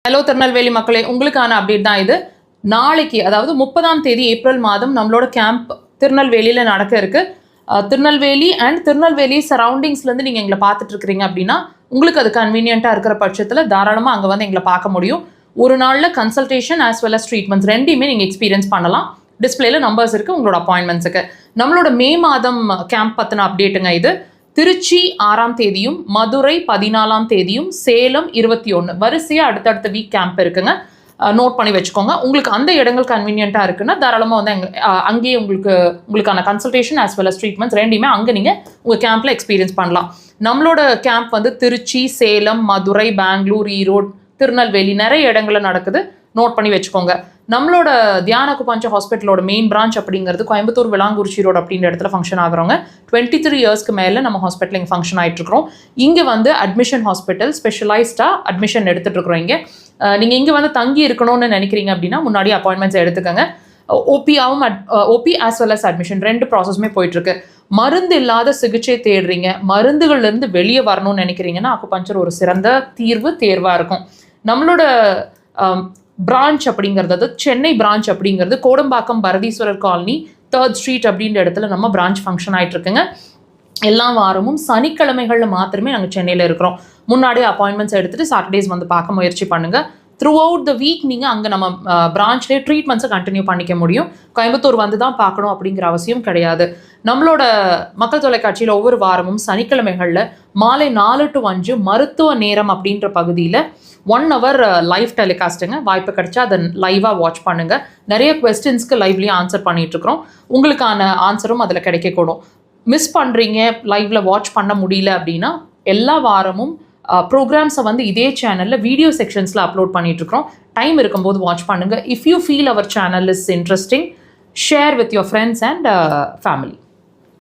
Hello Tirunelveli மக்களே, உங்களுக்கான update தான் இது. நாளைக்கு அதாவது 30ஆம் தேதி ஏப்ரல் மாதம் நம்மளோட கேம்ப் திருநெல்வேலியில் நடக்க இருக்கு. திருநெல்வேலி அண்ட் திருநெல்வேலி சரௌண்டிங்ஸ்லேருந்து நீங்கள் எங்களை பார்த்துட்டு இருக்கிறீங்க அப்படின்னா உங்களுக்கு அது கன்வீனியண்ட்டாக இருக்கிற பட்சத்தில் தாராளமாக அங்கே வந்து எங்களை பார்க்க முடியும். ஒரு நாளில் consultation as well as treatments ரெண்டையுமே நீங்கள் எக்ஸ்பீரியன்ஸ் பண்ணலாம். டிஸ்பிளேல நம்பர்ஸ் இருக்குது உங்களோட அப்பாயின்மெண்ட்ஸுக்கு. நம்மளோட மே மாதம் கேம்ப் பற்றின அப்டேட்டுங்க இது. திருச்சி 6ஆம் தேதியும், மதுரை 14ஆம் தேதியும், சேலம் 21 வரிசையாக அடுத்தடுத்த வீக் கேம்ப் இருக்குங்க. நோட் பண்ணி வச்சுக்கோங்க. உங்களுக்கு அந்த இடங்கள் கன்வீனியண்ட்டாக இருக்குன்னா தாராளமாக வந்து அங்கேயே உங்களுக்கான consultation as well as treatments ரெண்டையுமே அங்கே நீங்கள் உங்கள் கேம்பில் எக்ஸ்பீரியன்ஸ் பண்ணலாம். நம்மளோட கேம்ப் வந்து திருச்சி, சேலம், மதுரை, பெங்களூர், ஈரோடு, திருநெல்வேலி நிறைய இடங்களில் நடக்குது. நோட் பண்ணி வச்சுக்கோங்க. நம்மளோட தியான குபாஞ்ச ஹாஸ்பிட்டலோட மெயின் பிரான்ச் அப்படிங்கிறது கோயம்புத்தூர் விளாங்குறிச்சி ரோடு அப்படின்ற இடத்துல ஃபங்க்ஷன் ஆகிறவங்க. 23 இயர்ஸ்க்கு மேலே நம்ம ஹாஸ்பிட்டல் இங்கே ஃபங்க்ஷன் ஆகிட்டு இருக்கிறோம். இங்கே வந்து அட்மிஷன் ஹாஸ்பிட்டல் ஸ்பெஷலைஸ்டாக அட்மிஷன் எடுத்துகிட்டு இருக்கிறோம். இங்கே நீங்கள் இங்கே வந்து தங்கி இருக்கணும்னு நினைக்கிறீங்க அப்படின்னா முன்னாடி அப்பாயின்மெண்ட்ஸ் எடுத்துக்கோங்க. OP as well as admission 2 ப்ராசஸுமே போயிட்டுருக்கு. மருந்து இல்லாத சிகிச்சை தேடுறீங்க, மருந்துகள்லேருந்து வெளியே வரணும்னு நினைக்கிறீங்கன்னா அக்குபஞ்சர் ஒரு சிறந்த தேர்வாக இருக்கும். நம்மளோட பிரான்ச் அப்படிங்கிறது சென்னை பிரான்ச் அப்படிங்கிறது Kodambakkam Bharatheeswarar colony 3rd street அப்படின்ற இடத்துல நம்ம பிரான்ச் ஃபங்க்ஷன் ஆகிட்டு இருக்குங்க. எல்லா வாரமும் சனிக்கிழமைகளில் மாத்திரமே நாங்கள் சென்னையில் இருக்கிறோம். முன்னாடியே அப்பாயின்மெண்ட்ஸ் எடுத்துகிட்டு சாட்டர்டேஸ் வந்து பார்க்க முயற்சி பண்ணுங்கள். த்ரூ அவுட் த வீக் நீங்கள் அங்கே நம்ம பிரான்ச்லேயே ட்ரீட்மெண்ட்ஸை கண்டினியூ பண்ணிக்க முடியும். கோயம்புத்தூர் வந்து தான் பார்க்கணும் அப்படிங்கிற அவசியம் கிடையாது. நம்மளோட மக்கள் தொலைக்காட்சியில் ஒவ்வொரு வாரமும் சனிக்கிழமைகளில் மாலை 4 to 5 மருத்துவ நேரம் அப்படின்ற பகுதியில் 1 hour லைவ் டெலிகாஸ்ட்டுங்க. வாய்ப்பு கிடைச்சா அதை லைவாக வாட்ச் பண்ணுங்கள். நிறைய கொஸ்டின்ஸ்க்கு லைவ்லேயே ஆன்சர் பண்ணிகிட்ருக்குறோம். உங்களுக்கான ஆன்சரும் அதில் கிடைக்கக்கூடும். மிஸ் பண்ணுறீங்க, லைவில் வாட்ச் பண்ண முடியல அப்படின்னா எல்லா வாரமும் ப்ரோக்ராம்ஸை வந்து இதே சேனலில் வீடியோ செக்ஷன்ஸில் அப்லோட் பண்ணிகிட்ருக்கோம். டைம் இருக்கும்போது வாட்ச் பண்ணுங்கள். If you feel our channel is interesting, share with your friends and family.